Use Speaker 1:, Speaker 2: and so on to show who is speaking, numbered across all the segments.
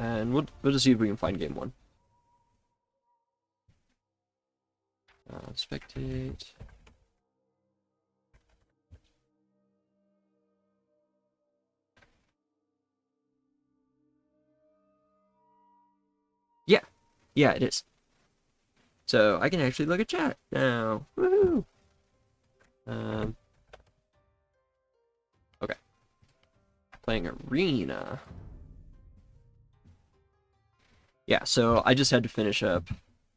Speaker 1: And we'll just see if we can find game 1. Spectate. Yeah, it is. So I can actually look at chat now. Woohoo! Okay. Playing Arena. Yeah, so I just had to finish up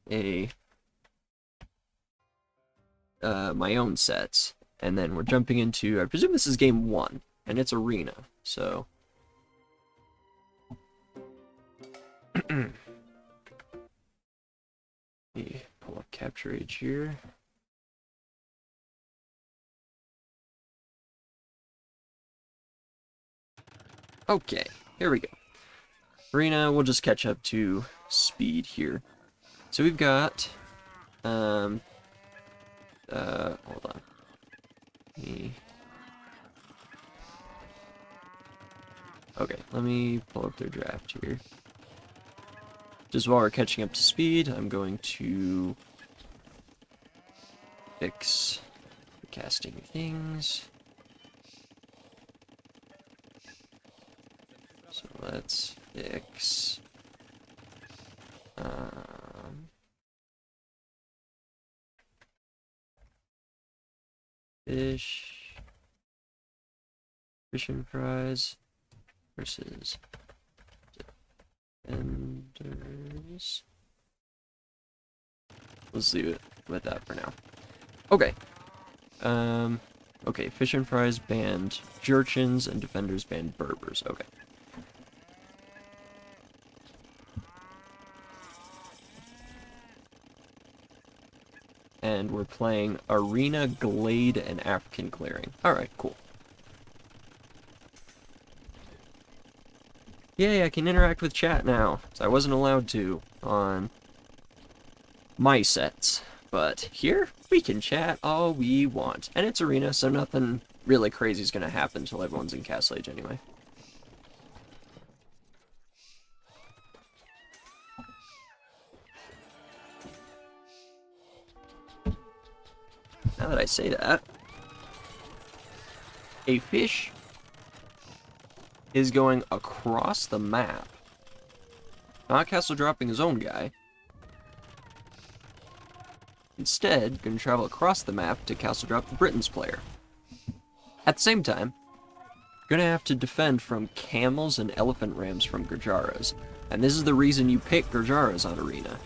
Speaker 1: a my own sets, and then we're jumping into, I presume this is game 1, and it's Arena, so let me pull up capture age here. Okay, here we go. Arena, we'll just catch up to speed here. So we've got, hold on. Okay, let me pull up their draft here. Just while we're catching up to speed, I'm going to fix the casting things. So let's fix fish and fries versus defenders. Let's leave it with that for now. Okay. Okay, fish and fries banned Jurchins and defenders banned Berbers. Okay. And we're playing Arena, Glade, and African Clearing. Alright, cool. Yay, I can interact with chat now. So I wasn't allowed to on my sets. But here, we can chat all we want. And it's Arena, so nothing really crazy is going to happen until everyone's in Castle Age anyway. Now that I say that, a fish is going across the map. Not castle dropping his own guy. Instead, going to travel across the map to castle drop the Britain's player. At the same time, you're going to have to defend from camels and elephant rams from Gurjaras. And this is the reason you pick Gurjaras on Arena,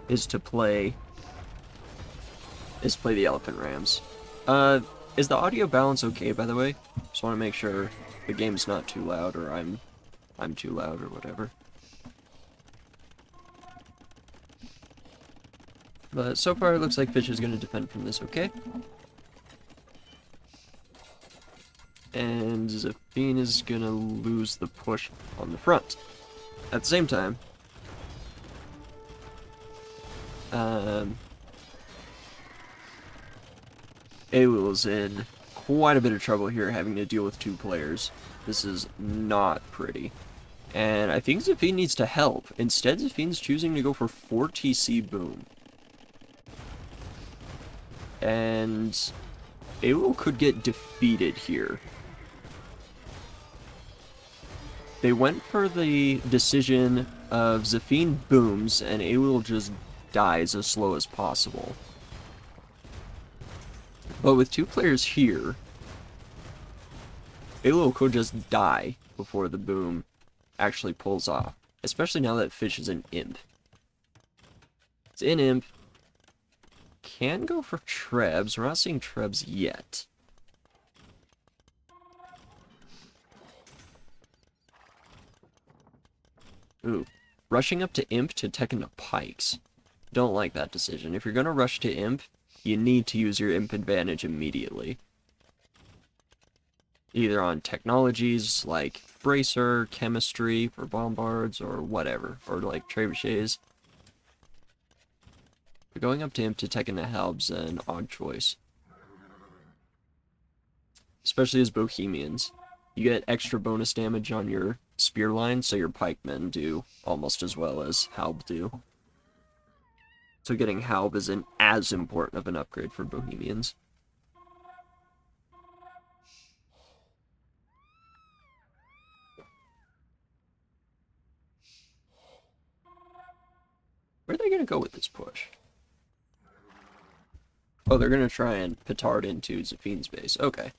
Speaker 1: is to play the elephant rams. Is the audio balance okay, by the way? Just want to make sure the game's not too loud, or I'm too loud, or whatever. But so far, it looks like Fish is going to defend from this okay. And Zafine is going to lose the push on the front. At the same time, Elo is in quite a bit of trouble here, having to deal with 2 players. This is not pretty. And I think Zafine needs to help. Instead, Zafine's choosing to go for 4 TC boom. And Elo could get defeated here. They went for the decision of Zafine booms, and Elo just dies as slow as possible. But with 2 players here, Elo could just die before the boom actually pulls off. Especially now that Fish is an imp. It's in imp. Can go for Trebs. We're not seeing Trebs yet. Ooh. Rushing up to imp to tech into pikes. Don't like that decision. If you're going to rush to imp, you need to use your imp advantage immediately. Either on technologies like Bracer, Chemistry for Bombards, or whatever. Or like Trebuchets. But going up to imp to tech into Helb's an odd choice. Especially as Bohemians. You get extra bonus damage on your spear line, so your pikemen do almost as well as Halb do. So getting Halb isn't as important of an upgrade for Bohemians. Where are they going to go with this push? Oh, they're going to try and petard into Zafine's base. Okay.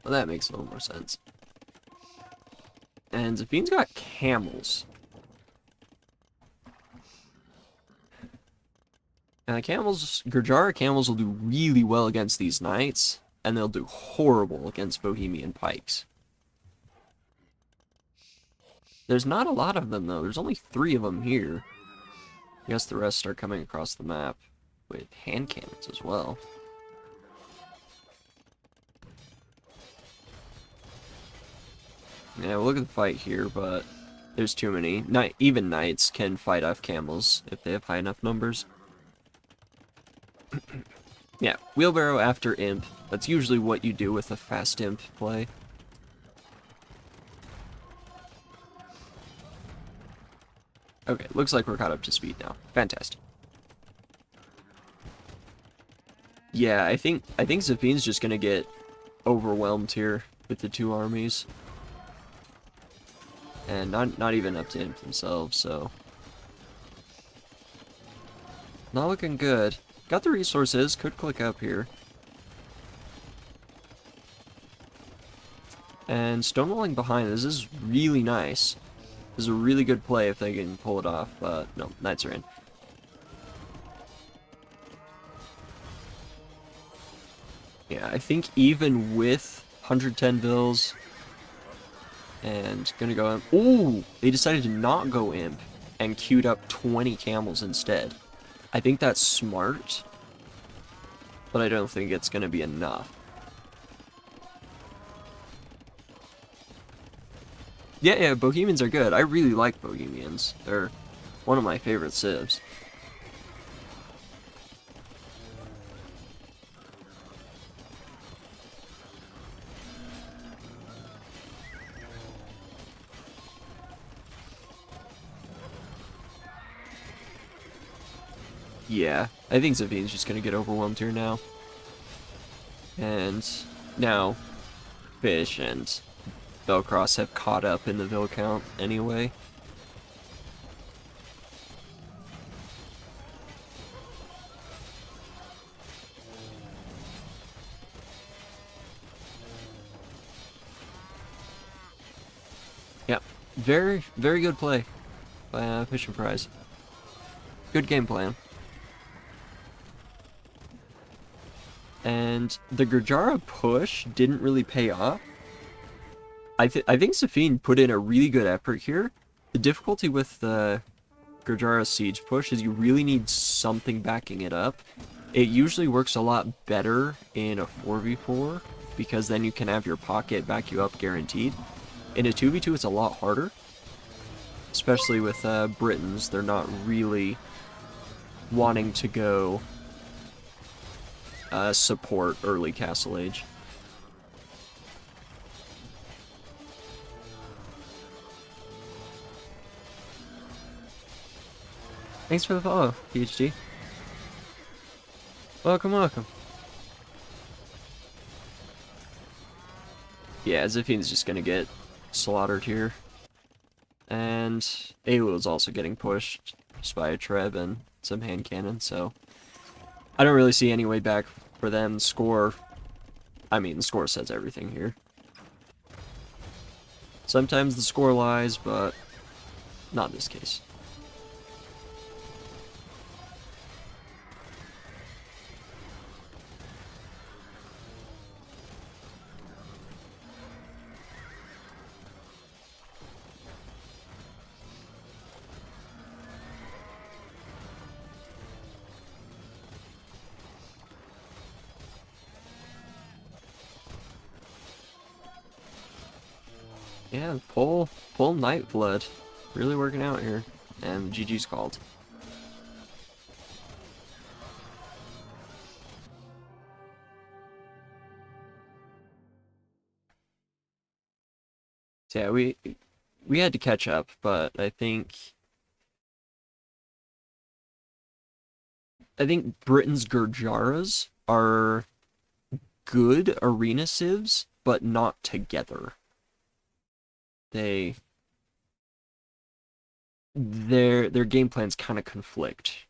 Speaker 1: Well, that makes a little more sense. And Zafine's got camels. And the camels, Gurjara camels will do really well against these knights, and they'll do horrible against Bohemian pikes. There's not a lot of them, though. There's only 3 of them here. I guess the rest are coming across the map with hand cannons as well. Yeah, we'll look at the fight here, but there's too many. Even knights can fight off camels if they have high enough numbers. Yeah, wheelbarrow after imp. That's usually what you do with a fast imp play. Okay, looks like we're caught up to speed now. Fantastic. Yeah, I think Zafine's just gonna get overwhelmed here with the 2 armies. And not even up to imp themselves, so not looking good. Got the resources, could click up here. And stonewalling behind, this is really nice. This is a really good play if they can pull it off, but no, knights are in. Yeah, I think even with 110 bills, and gonna go imp. Ooh, they decided to not go imp and queued up 20 camels instead. I think that's smart, but I don't think it's gonna be enough. Yeah, Bohemians are good. I really like Bohemians. They're one of my favorite civs. Yeah, I think Zafine's just gonna get overwhelmed here now. And now, Fish and Belkross have caught up in the Vil count anyway. Yep, very good play by Fish and Prize. Good game plan. And the Gurjara push didn't really pay off. I think Zafine put in a really good effort here. The difficulty with the Gurjara siege push is you really need something backing it up. It usually works a lot better in a 4v4, because then you can have your pocket back you up guaranteed. In a 2v2, it's a lot harder. Especially with Britons, they're not really wanting to go support early Castle Age. Thanks for the follow, PhD. Welcome. Yeah, Zafine's just gonna get slaughtered here. And Elo is also getting pushed just by a Treb and some hand cannon, so I don't really see any way back for them. Score, I mean, the score says everything here. Sometimes the score lies, but not in this case. Yeah, pull Nightblood. Really working out here. And GG's called. So yeah, we had to catch up, but I think Britain's Gurjaras are good arena civs, but not together. Their game plans kind of conflict.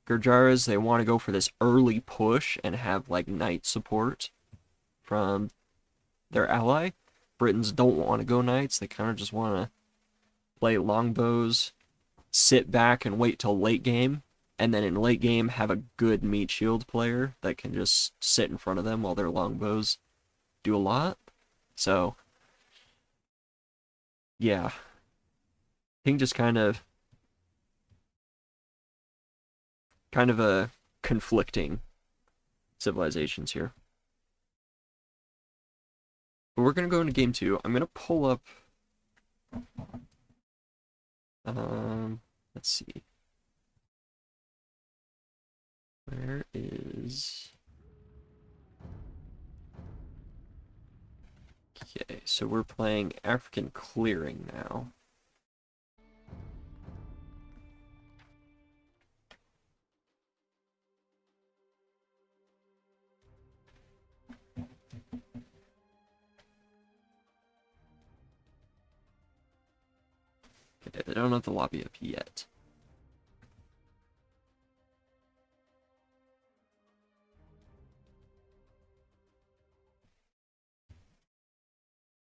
Speaker 1: Gurjaras, they want to go for this early push and have like knight support from their ally. Britons don't want to go knights. They kind of just want to play longbows, sit back and wait till late game, and then in late game have a good meat shield player that can just sit in front of them while their longbows do a lot. So, yeah, I think just kind of a conflicting civilizations here. But we're gonna go into game 2. I'm gonna pull up. Let's see. Where is? Okay, so we're playing African Clearing now. Okay, they don't have the lobby up yet.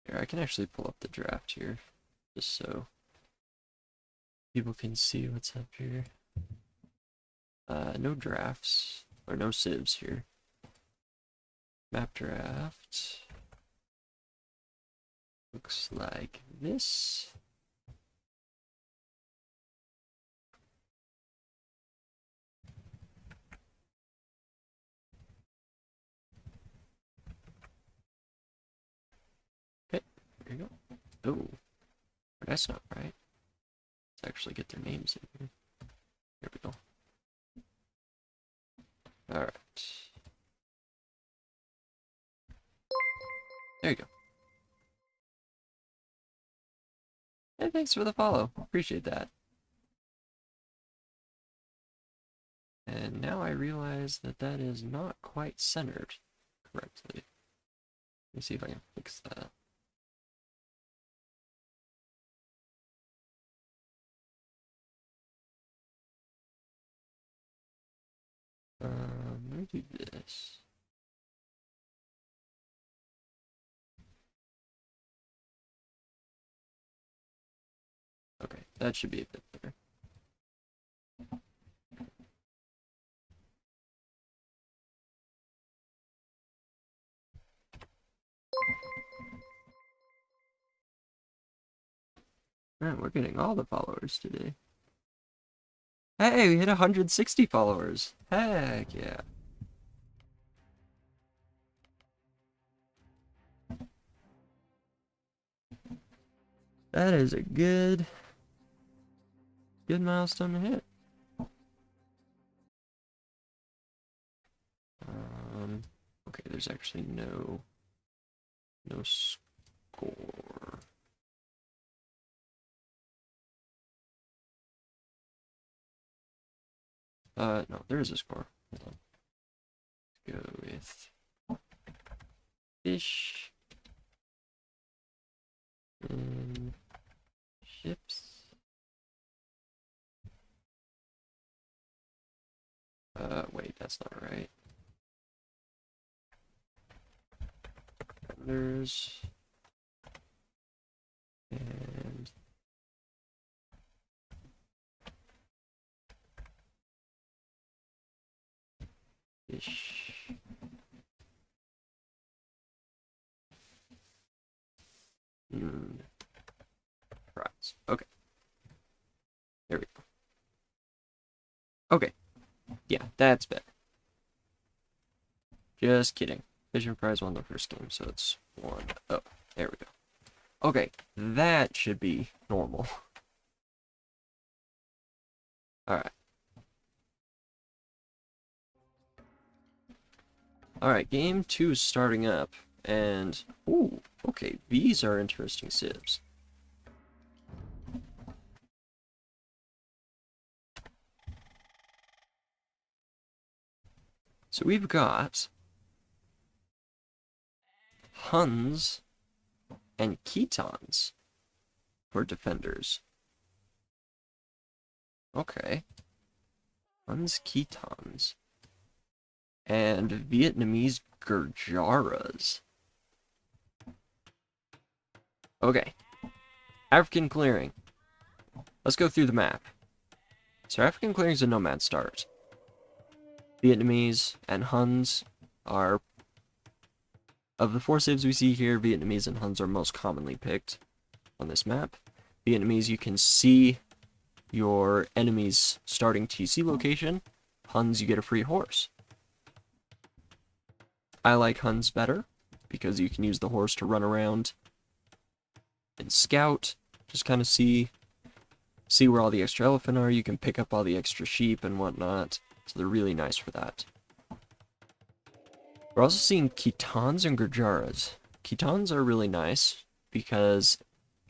Speaker 1: Here, I can actually pull up the draft here, just so people can see what's up here. No drafts, or no civs here. Map draft. Looks like this. Okay, there you go. Oh, that's not right. Let's actually get their names in here. There we go. Alright. There you go. Hey, thanks for the follow. Appreciate that. And now I realize that that is not quite centered correctly. Let me see if I can fix that. Let me do this. Okay, that should be a bit better. Man, we're getting all the followers today. Hey, we hit 160 followers. Heck yeah. That is a good milestone to hit. Okay, there's actually no score. No, there is a score. Hold on. Let's go with fish and ships. Wait, that's not right. Vendors and fish. Prize. Okay. There we go. Okay. Yeah, that's better. Just kidding. Vision Prize won the first game, so it's 1-0. There we go. Okay, that should be normal. Alright. Alright, game 2 is starting up, and... Ooh, okay, these are interesting civs. So we've got Huns and Ketons for defenders. Okay. Huns, Ketons. And Vietnamese Gurjaras. Okay. African clearing. Let's go through the map. So African clearing is a nomad start. Vietnamese and Huns are... Of the 4 civs we see here, Vietnamese and Huns are most commonly picked on this map. Vietnamese, you can see your enemy's starting TC location. Huns, you get a free horse. I like Huns better, because you can use the horse to run around and scout, just kind of see where all the extra elephant are. You can pick up all the extra sheep and whatnot, so they're really nice for that. We're also seeing Ketons and Gurjaras. Ketons are really nice, because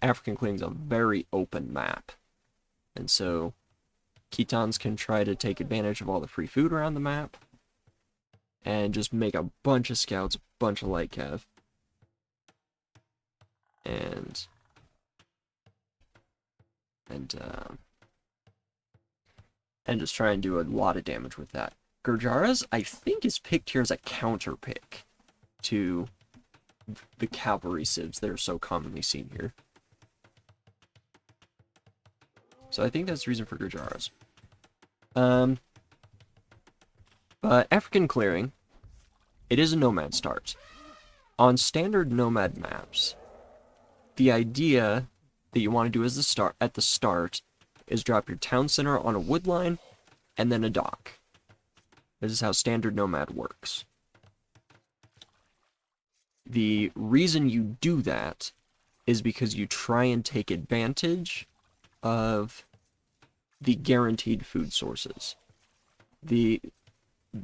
Speaker 1: African Clearing is a very open map, and so Ketons can try to take advantage of all the free food around the map, and just make a bunch of scouts, a bunch of light cav. And just try and do a lot of damage with that. Gurjaras, I think, is picked here as a counter pick to the cavalry civs that are so commonly seen here. So I think that's the reason for Gurjaras. But African Clearing, it is a nomad start. On standard nomad maps, the idea that you want to do at the start is drop your town center on a wood line and then a dock. This is how standard nomad works. The reason you do that is because you try and take advantage of the guaranteed food sources. The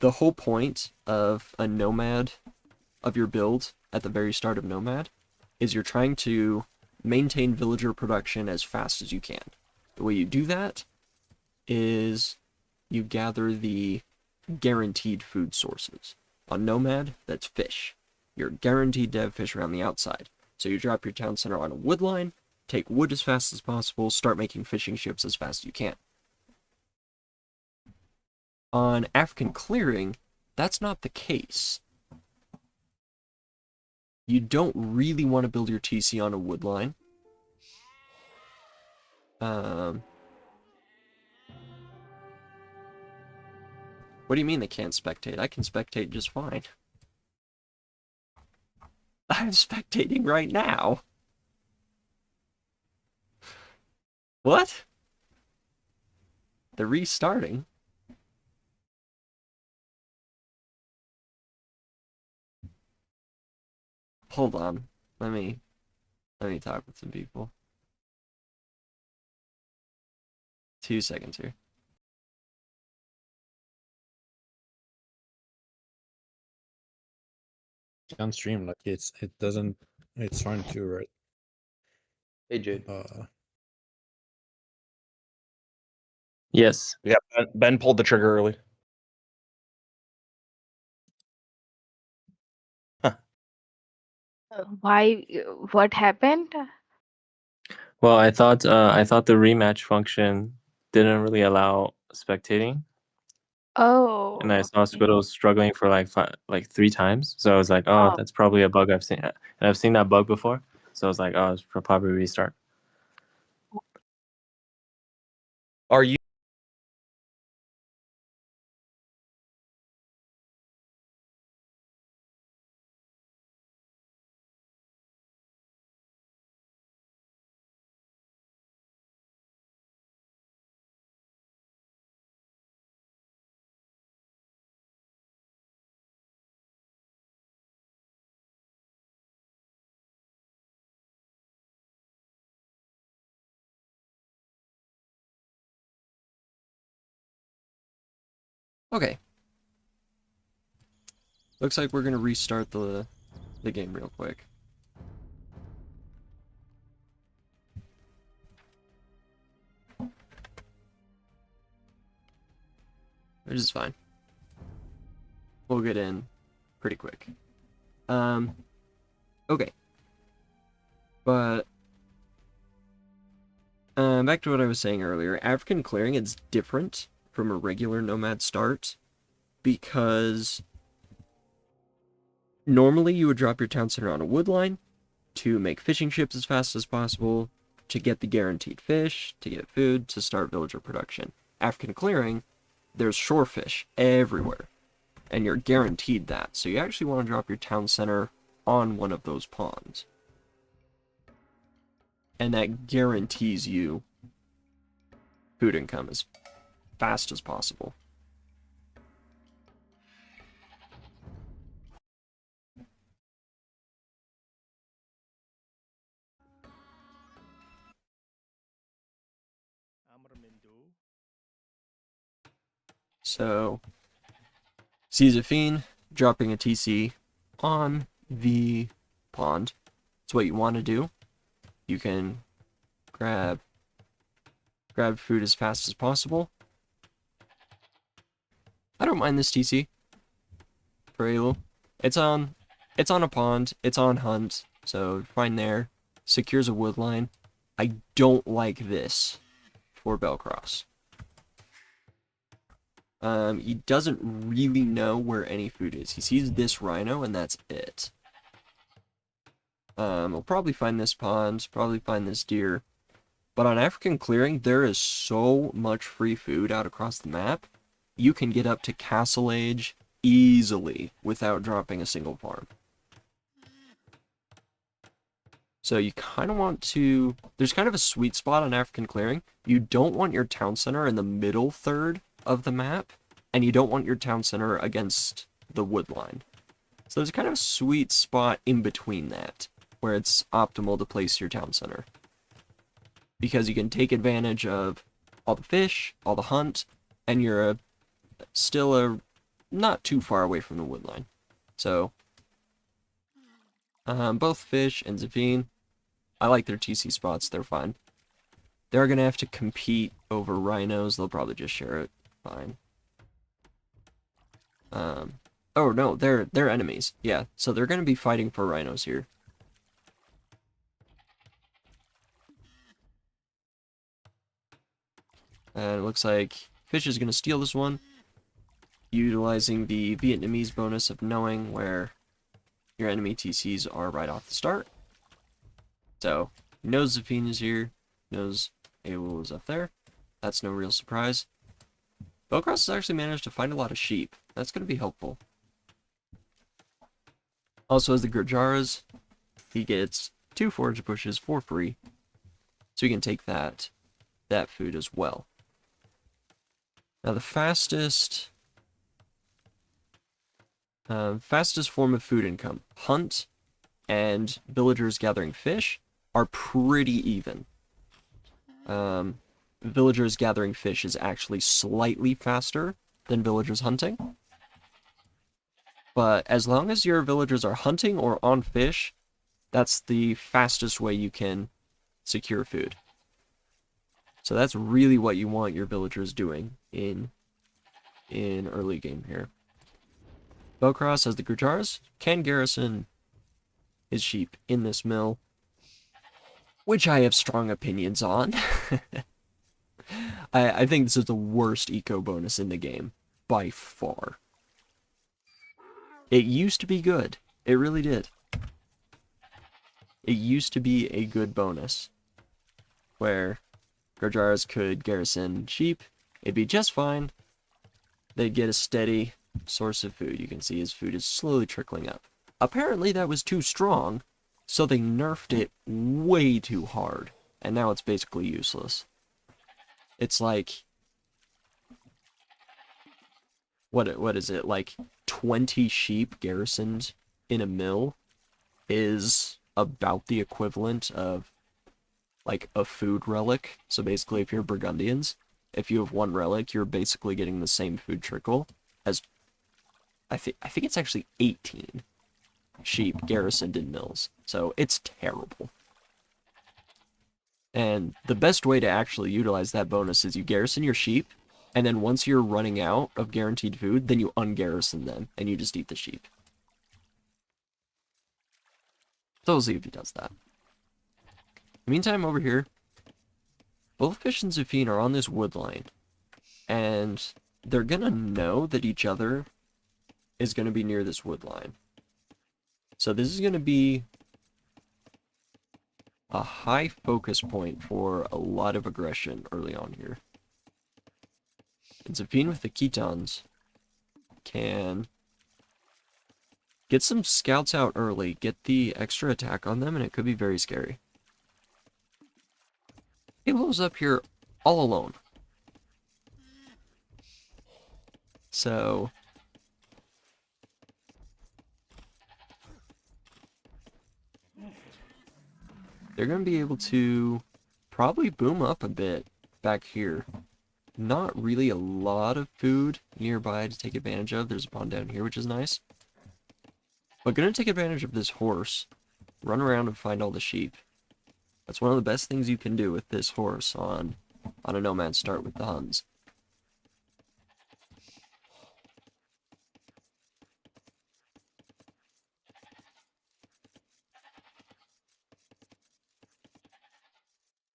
Speaker 1: whole point of a nomad, of your build at the very start of nomad, is you're trying to maintain villager production as fast as you can. The way you do that is you gather the guaranteed food sources. On nomad, that's fish. You're guaranteed to have fish around the outside. So you drop your town center on a wood line, take wood as fast as possible, start making fishing ships as fast as you can. On African Clearing, that's not the case. You don't really want to build your TC on a wood line. What do you mean they can't spectate? I can spectate just fine. I'm spectating right now. What? They're restarting. Hold on. Let me talk with some people. 2 seconds here.
Speaker 2: On stream, like it's fine too, right?
Speaker 3: Hey, Jade.
Speaker 4: Yes.
Speaker 5: Yeah, Ben pulled the trigger early.
Speaker 6: Why? What happened?
Speaker 4: Well, I thought the rematch function didn't really allow spectating,
Speaker 6: Oh.
Speaker 4: and I saw
Speaker 6: Okay.
Speaker 4: Squiddle struggling for like 3 times. So I was like, oh,
Speaker 6: Oh.
Speaker 4: that's probably a bug I've seen, and I've seen that bug before. So I was like, oh, it's probably restart.
Speaker 5: Are you?
Speaker 1: Okay. Looks like we're gonna restart the game real quick. Which is fine. we'll get in pretty quick. Okay. But back to what I was saying earlier. African clearing is different from a regular nomad start because normally you would drop your town center on a wood line to make fishing ships as fast as possible, to get the guaranteed fish, to get food, to start villager production. African clearing, there's shore fish everywhere, and you're guaranteed that. So you actually want to drop your town center on one of those ponds. And that guarantees you food income as fast as possible. So, see Zafine dropping a TC on the pond. It's what you want to do. You can grab food as fast as possible. I don't mind this TC for Elo. It's on a pond, it's on hunt, so fine there. Secures a wood line. I don't like this for Belkross. He doesn't really know where any food is. He sees this rhino and that's it. He'll probably find this pond, probably find this deer. But on African clearing, there is so much free food out across the map. You can get up to Castle Age easily without dropping a single farm. So you kind of want to... There's kind of a sweet spot on African clearing. You don't want your town center in the middle third of the map, and you don't want your town center against the wood line. So there's kind of a sweet spot in between that, where it's optimal to place your town center. Because you can take advantage of all the fish, all the hunt, and you're still not too far away from the wood line. So, both Fish and Zafine, I like their TC spots, they're fine. They're going to have to compete over rhinos, they'll probably just share it, fine. Oh no, they're enemies, yeah, so they're going to be fighting for rhinos here. And it looks like Fish is going to steal this one, utilizing the Vietnamese bonus of knowing where your enemy TCs are right off the start. So, knows Zafine is here, knows Elo is up there. That's no real surprise. Belkross has actually managed to find a lot of sheep. That's going to be helpful. Also, as the Gurjaras, he gets 2 forage bushes for free. So he can take that food as well. Now the fastest form of food income, hunt and villagers gathering fish, are pretty even. Villagers gathering fish is actually slightly faster than villagers hunting. But as long as your villagers are hunting or on fish, that's the fastest way you can secure food. So that's really what you want your villagers doing in early game here. Belkross, as the Gurjaras, can garrison his sheep in this mill, which I have strong opinions on. I think this is the worst eco bonus in the game, by far. It used to be good. It really did. It used to be a good bonus, where Gurjaras could garrison sheep, it'd be just fine. They'd get a steady source of food. You can see his food is slowly trickling up. Apparently that was too strong, so they nerfed it way too hard, and now it's basically useless. It's like... What is it? Like 20 sheep garrisoned in a mill is about the equivalent of like a food relic. So basically, if you're Burgundians, if you have 1 relic, you're basically getting the same food trickle as I think it's actually 18 sheep garrisoned in mills. So it's terrible. And the best way to actually utilize that bonus is you garrison your sheep, And then once you're running out of guaranteed food, then you ungarrison them, and you just eat the sheep. So we'll see if he does that. Meantime, over here, both Fish and Zafine are on this wood line. And they're gonna know that each other is gonna be near this wood line. So this is gonna be a high focus point for a lot of aggression early on here. And Zafine with the Ketons can get some scouts out early, get the extra attack on them, and it could be very scary. Elo's up here all alone. So they're going to be able to probably boom up a bit back here. Not really a lot of food nearby to take advantage of. There's a pond down here, which is nice. But going to take advantage of this horse. Run around and find all the sheep. That's one of the best things you can do with this horse on a nomad start with the Huns.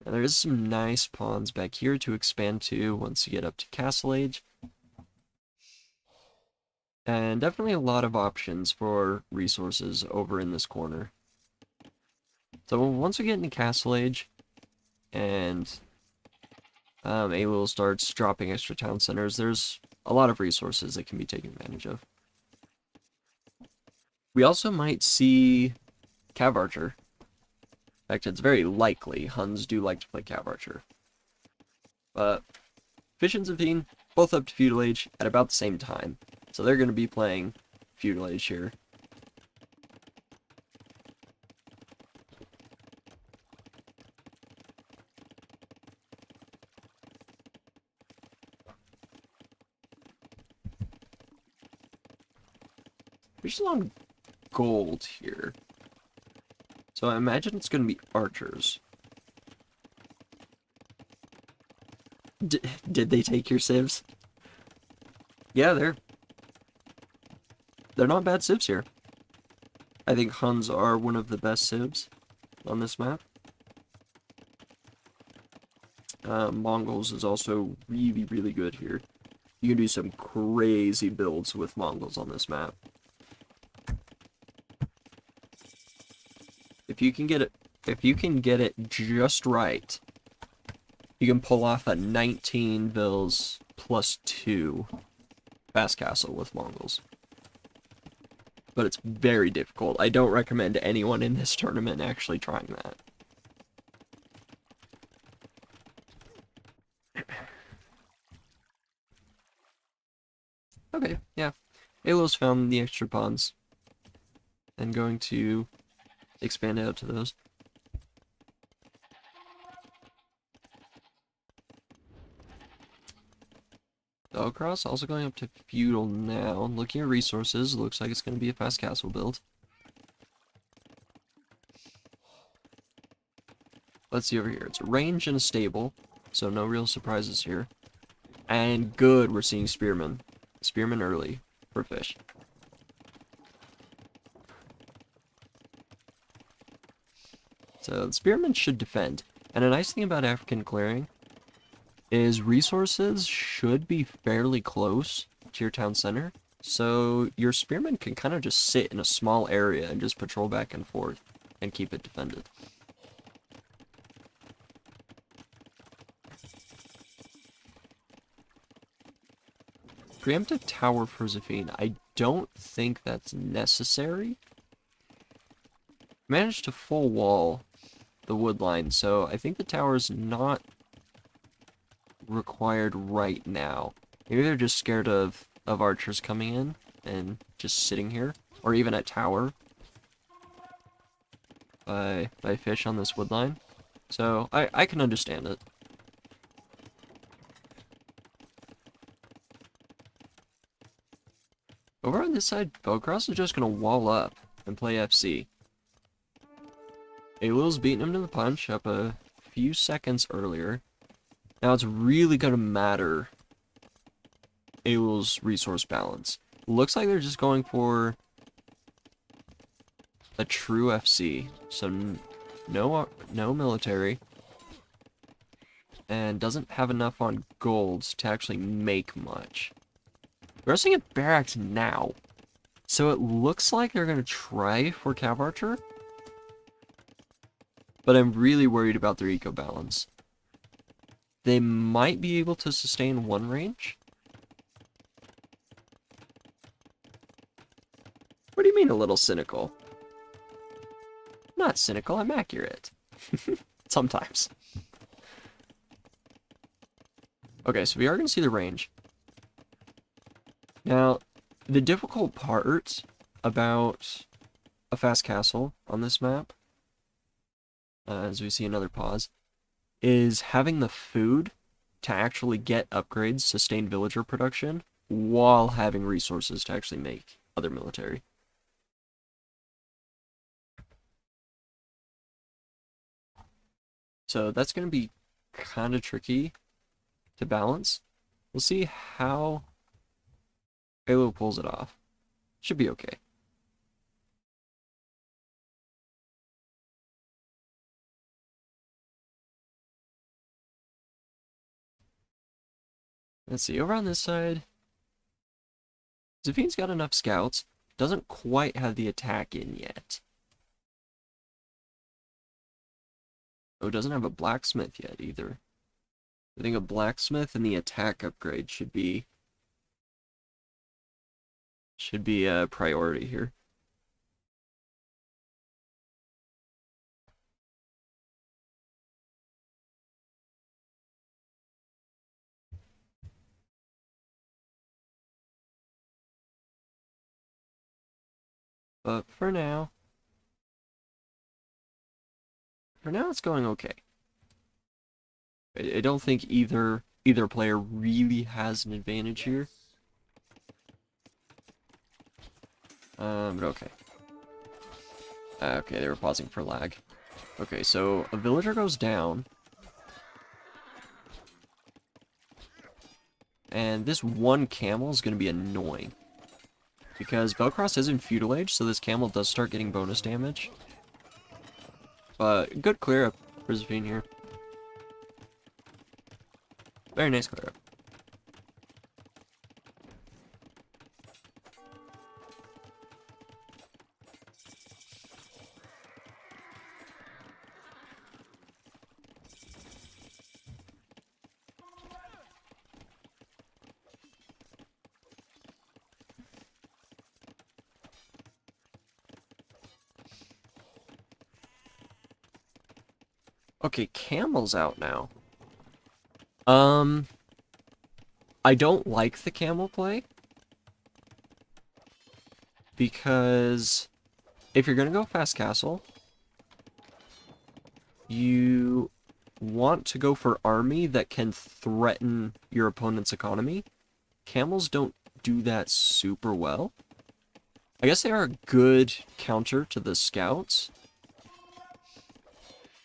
Speaker 1: Now, there is some nice pawns back here to expand to once you get up to Castle Age. And definitely a lot of options for resources over in this corner. So once we get into Castle Age, and Elo starts dropping extra town centers, there's a lot of resources that can be taken advantage of. We also might see Cav Archer. In fact, it's very likely Huns do like to play Cav Archer. But Fish and Zafine, both up to Feudal Age at about the same time. So they're going to be playing Feudal Age here. Fish is on gold here. So I imagine it's going to be archers. Did they take your civs? Yeah, they're not bad civs here. I think Huns are one of the best civs on this map. Mongols is also really, really good here. You can do some crazy builds with Mongols on this map. If you can get it just right, you can pull off a 19 bills plus 2 fast castle with Mongols. But it's very difficult. I don't recommend anyone in this tournament actually trying that. Okay, yeah. Elo's found the extra pawns. And going to expand out to those. Belkross also going up to Feudal now. Looking at resources, looks like it's going to be a fast castle build. Let's see over here. It's a range and a stable, so no real surprises here. And good, we're seeing Spearmen. Spearmen early for Fish. So the Spearmen should defend. And a nice thing about African Clearing is resources should be fairly close to your town center. So your Spearmen can kind of just sit in a small area and just patrol back and forth and keep it defended. Preemptive tower for Zafine. I don't think that's necessary. Managed to full wall the wood line, so I think the tower's not required right now. Maybe they're just scared of archers coming in and just sitting here, or even a tower by Fish on this wood line. So I can understand it. Over on this side, Belkross is just gonna wall up and play FC. Elo's beating him to the punch up a few seconds earlier. Now it's really gonna matter Elo's resource balance. Looks like they're just going for a true FC. So no military. And doesn't have enough on golds to actually make much. We're also at barracks now. So it looks like they're going to try for Cav Archer. But I'm really worried about their eco balance. They might be able to sustain one range. What do you mean a little cynical? Not cynical, I'm accurate. Sometimes. Okay, so we are going to see the range. Now, the difficult part about a fast castle on this map, as we see another pause, is having the food to actually get upgrades, sustain villager production, while having resources to actually make other military. So that's going to be kind of tricky to balance. We'll see how Elo pulls it off. Should be okay. Let's see, over on this side, Zafine's got enough scouts, doesn't quite have the attack in yet. Oh, doesn't have a blacksmith yet either. I think a blacksmith and the attack upgrade should be a priority here. But for now it's going okay. I don't think either player really has an advantage here. But okay. Okay, they were pausing for lag. Okay, so a villager goes down. And this one camel is going to be annoying. Because Belkross is in feudal age, so this camel does start getting bonus damage. But good clear up for Zafine here. Very nice clear up. Okay, Camel's out now. I don't like the Camel play. Because if you're gonna go fast castle, you want to go for army that can threaten your opponent's economy. Camels don't do that super well. I guess they are a good counter to the scouts.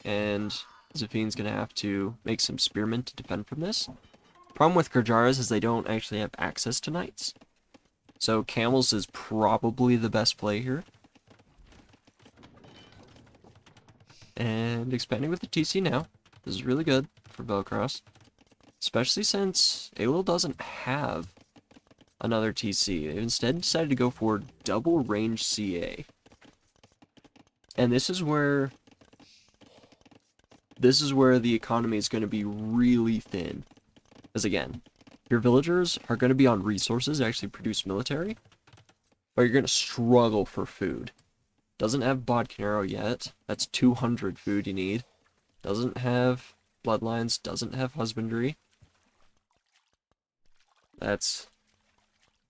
Speaker 1: And Zafine's gonna have to make some spearmen to defend from this. Problem with Gurjaras is they don't actually have access to knights. So camels is probably the best play here. And expanding with the TC now. This is really good for Belkross. Especially since Elo doesn't have another TC. They instead decided to go for double range CA. And this is where the economy is going to be really thin. Because again, your villagers are going to be on resources to actually produce military, but you're going to struggle for food. Doesn't have Bodkin Arrow yet. That's 200 food you need. Doesn't have bloodlines. Doesn't have husbandry. That's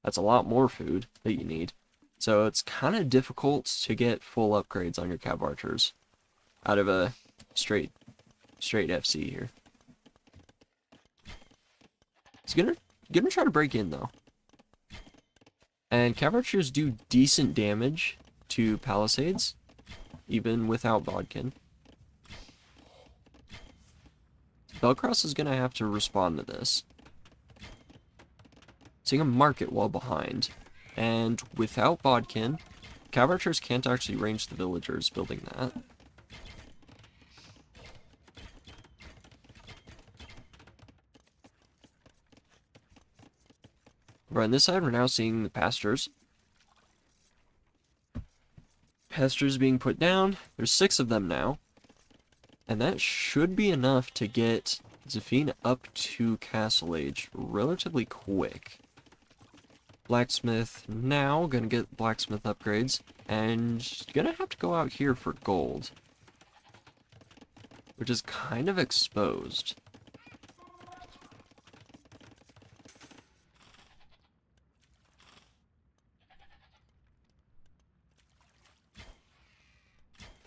Speaker 1: a lot more food that you need. So it's kind of difficult to get full upgrades on your Cav Archers out of a straight FC here. He's gonna try to break in though. And Cav Archers do decent damage to palisades, even without Bodkin. Belkross is gonna have to respond to this. seeing a market wall behind. And without Bodkin, cav archers can't actually range the villagers building that. Over on this side, we're now seeing the pastures. Pastures being put down. There's 6 of them now. And that should be enough to get Zafine up to Castle Age relatively quick. Blacksmith now, gonna get blacksmith upgrades, and gonna have to go out here for gold. Which is kind of exposed.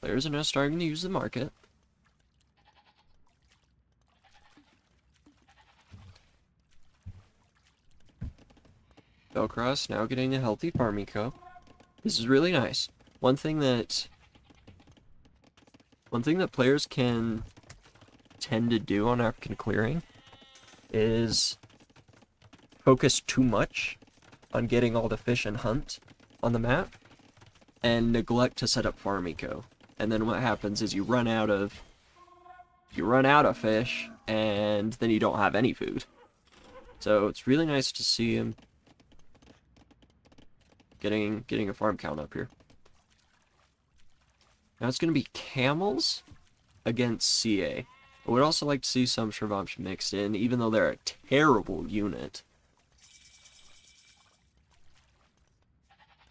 Speaker 1: Players are now starting to use the market. Belkross now getting a healthy farm eco. This is really nice. One thing that players can tend to do on African clearing is focus too much on getting all the fish and hunt on the map and neglect to set up farm eco. And then what happens is you run out of fish and then you don't have any food. So it's really nice to see him getting a farm count up here. Now it's going to be camels against CA. I would also like to see some Shravamsh mixed in, even though they're a terrible unit.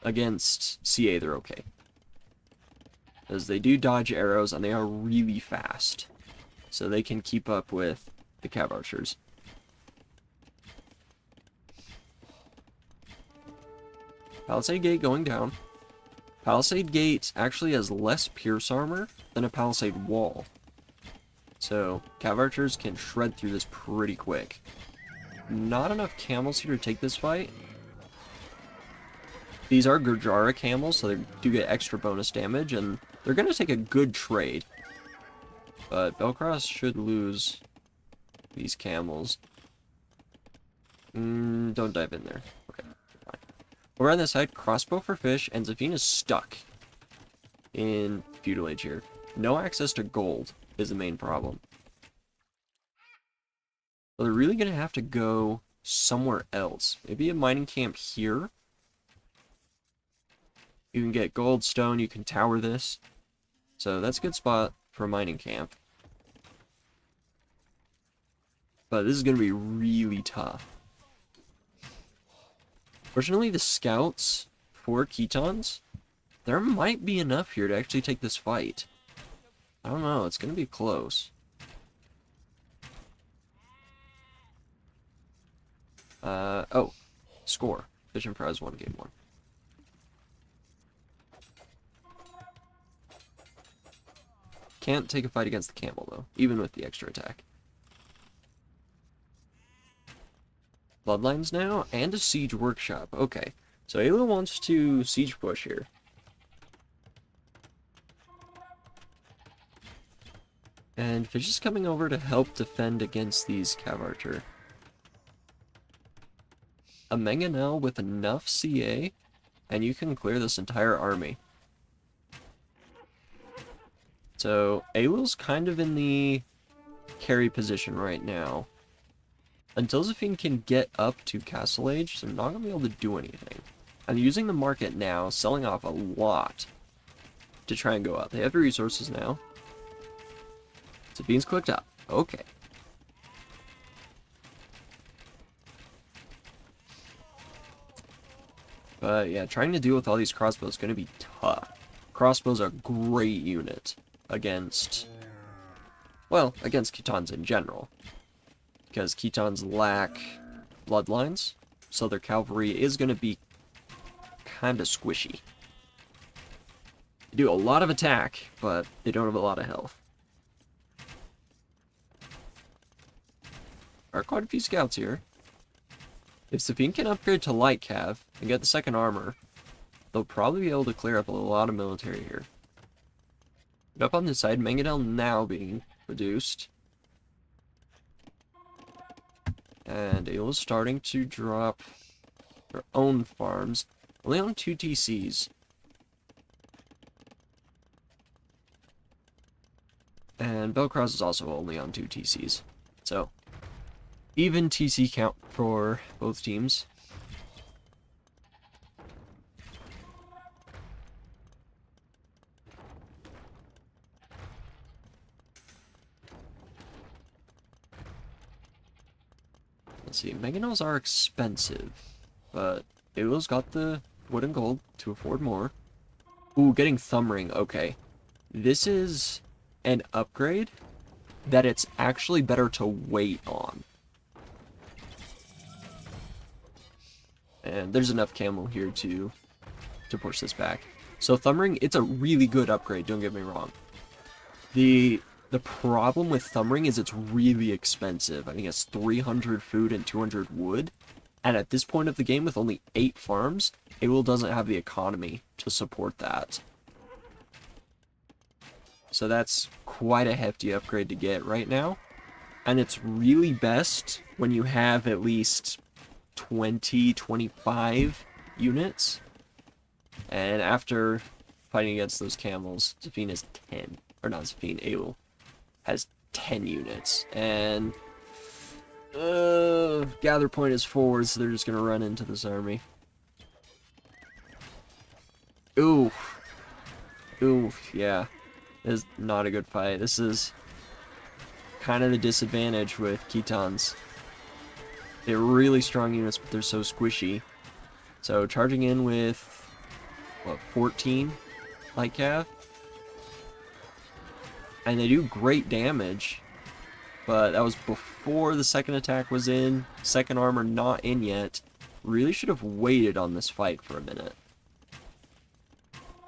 Speaker 1: Against CA, they're okay. Because they do dodge arrows, and they are really fast. So they can keep up with the cav archers. Palisade Gate going down. Palisade Gate actually has less pierce armor than a palisade wall. So, cav archers can shred through this pretty quick. Not enough camels here to take this fight. These are Gurjara camels, so they do get extra bonus damage, and they're going to take a good trade. But Belkross should lose these camels. Don't dive in there. Okay, fine. Over on this side, crossbow for fish, and Zafine is stuck in Feudal Age here. No access to gold is the main problem. So they're really going to have to go somewhere else. Maybe a mining camp here. You can get gold, stone, you can tower this. So that's a good spot for a mining camp. But this is going to be really tough. Fortunately, the scouts for Ketons, there might be enough here to actually take this fight. I don't know, it's going to be close. Oh, score. Fish and Prize 1, Game 1. Can't take a fight against the camel, though, even with the extra attack. Bloodlines now, and a siege workshop. Okay, so Elo wants to siege push here. And Fish is coming over to help defend against these cav archer. A Mangonel with enough CA, and you can clear this entire army. So, Elo's kind of in the carry position right now. Until Zafine can get up to Castle Age, they're not going to be able to do anything. I'm using the market now, selling off a lot to try and go up. They have the resources now. Zafine's clicked up. Okay. But yeah, trying to deal with all these crossbows is going to be tough. Crossbows are a great unit against, well, against Ketons in general. Because Ketons lack bloodlines, so their cavalry is going to be kind of squishy. They do a lot of attack, but they don't have a lot of health. There are quite a few scouts here. If Zafine can upgrade to light cav and get the second armor, they'll probably be able to clear up a lot of military here. But up on this side, Mangonel now being reduced. And Elo's starting to drop their own farms. Only own 2 TCs. And Belkross is also only on 2 TCs. So, even TC count for both teams. Let's see, Mangonels are expensive, but Elo's got the wood and gold to afford more. Ooh, getting Thumb Ring, okay. This is an upgrade that it's actually better to wait on. And there's enough camel here to push this back. So Thumb Ring, it's a really good upgrade, don't get me wrong. The problem with Thumb Ring is it's really expensive. I think it's 300 food and 200 wood. And at this point of the game, with only 8 farms, Elo doesn't have the economy to support that. So that's quite a hefty upgrade to get right now. And it's really best when you have at least 20, 25 units. And after fighting against those camels, Zafine is 10. Or not Zafine, Elo has 10 units. And gather point is forward, so they're just going to run into this army. Ooh. Ooh, yeah. This is not a good fight. This is kind of the disadvantage with Khitans. They're really strong units, but they're so squishy. So charging in with, what, 14 light cav? And they do great damage, but that was before the second attack was in, second armor not in yet. Really should have waited on this fight for a minute.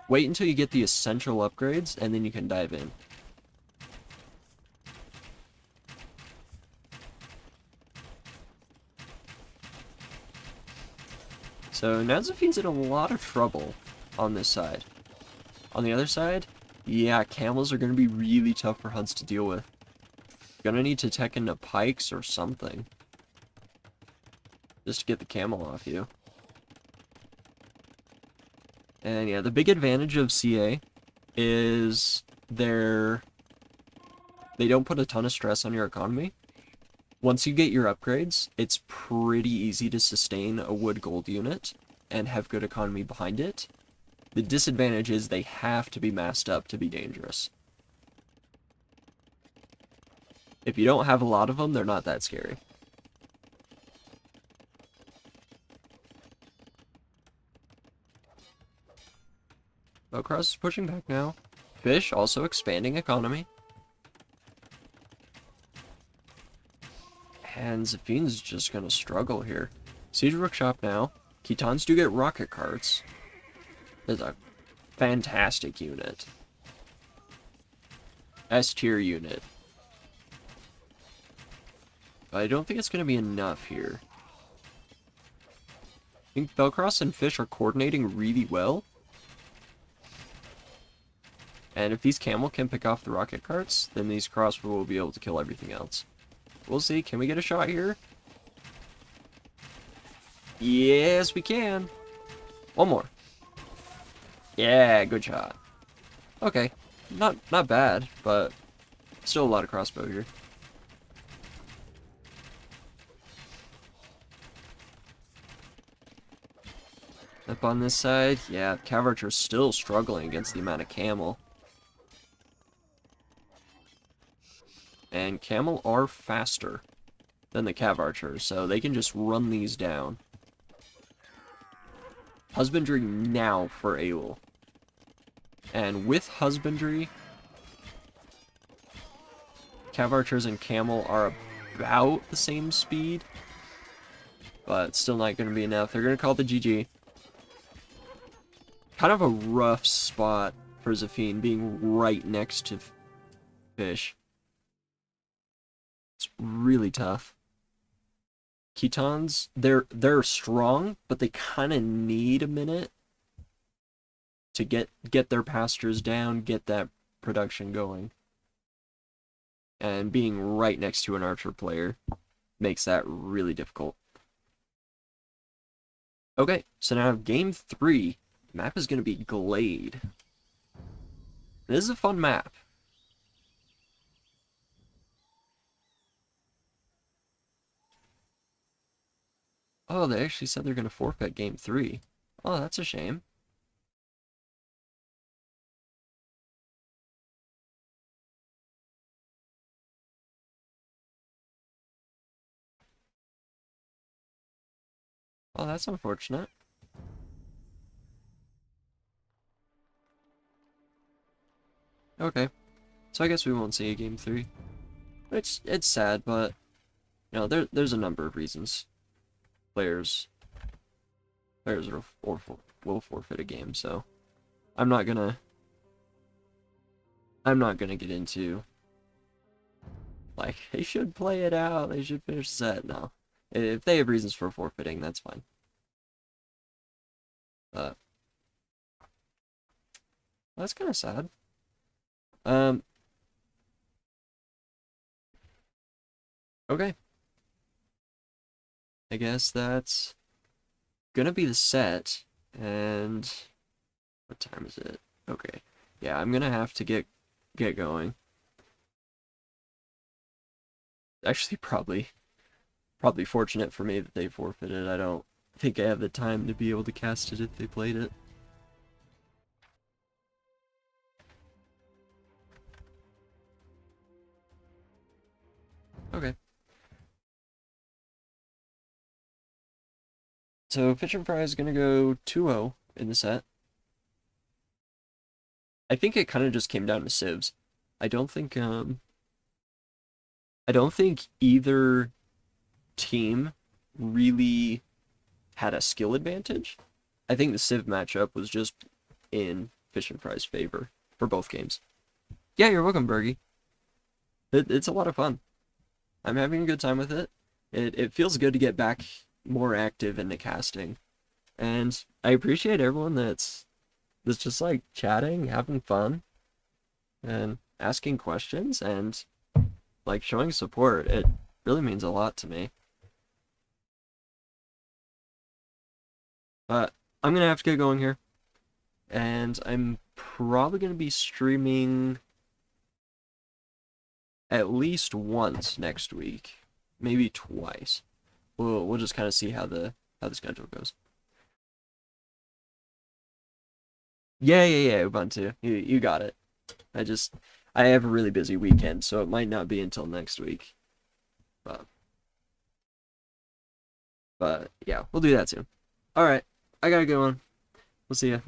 Speaker 1: Wait until you get the essential upgrades, and then you can dive in. So now Zafine's in a lot of trouble on this side. On the other side, yeah, camels are going to be really tough for hunts to deal with. Gonna need to tech into pikes or something. Just to get the camel off you. And yeah, the big advantage of CA is they don't put a ton of stress on your economy. Once you get your upgrades, it's pretty easy to sustain a wood gold unit and have good economy behind it. The disadvantage is they have to be massed up to be dangerous. If you don't have a lot of them, they're not that scary. Belkross is pushing back now. Fish also expanding economy. And Zafine's just gonna struggle here. Siege Workshop now. Khitans do get rocket carts. It's a fantastic unit. S tier unit. But I don't think it's gonna be enough here. I think Belkross and Fish are coordinating really well. And if these camel can pick off the rocket carts, then these crossbow will be able to kill everything else. We'll see. Can we get a shot here? Yes, we can. One more. Yeah, good shot. Okay. Not bad, but still a lot of crossbow here. Up on this side, yeah, Cav Archer's still struggling against the amount of camel. And camel are faster than the Cav Archers, so they can just run these down. Husbandry now for Elo. And with Husbandry, Cav Archers and Camel are about the same speed, but still not going to be enough. They're going to call it the GG. Kind of a rough spot for Zafine, being right next to Fish. It's really tough. Khitans, they're strong, but they kind of need a minute to get their pastures down, get that production going. And being right next to an archer player makes that really difficult. Okay, so now game 3. The map is going to be Glade. This is a fun map. Oh, they actually said they're going to forfeit game 3. Oh, that's a shame. Oh, that's unfortunate. Okay, so I guess we won't see a game 3. It's sad, but you know, there's a number of reasons players will forfeit a game. So I'm not gonna get into like they should play it out, they should finish the set. No, if they have reasons for forfeiting, that's fine. That's kind of sad. Okay. I guess that's gonna be the set, and what time is it? Okay. Yeah, I'm gonna have to get going. Actually, probably fortunate for me that they forfeited. I don't think I have the time to be able to cast it if they played it. Okay. So Fisher Fry is gonna go 2-0 in the set. I think it kind of just came down to civs. I don't think either team really had a skill advantage. I think the civ matchup was just in Fisher Fry's favor for both games. Yeah, you're welcome, Bergie. It's a lot of fun. I'm having a good time with it. It feels good to get back more active into casting. And I appreciate everyone that's just like chatting, having fun, and asking questions, and like showing support. It really means a lot to me. But I'm gonna have to get going here. And I'm probably gonna be streaming at least once next week. Maybe twice. We'll just kind of see how the schedule goes. Yeah, Ubuntu. You got it. I have a really busy weekend, so it might not be until next week. But yeah, we'll do that soon. Alright, I gotta go on. We'll see ya.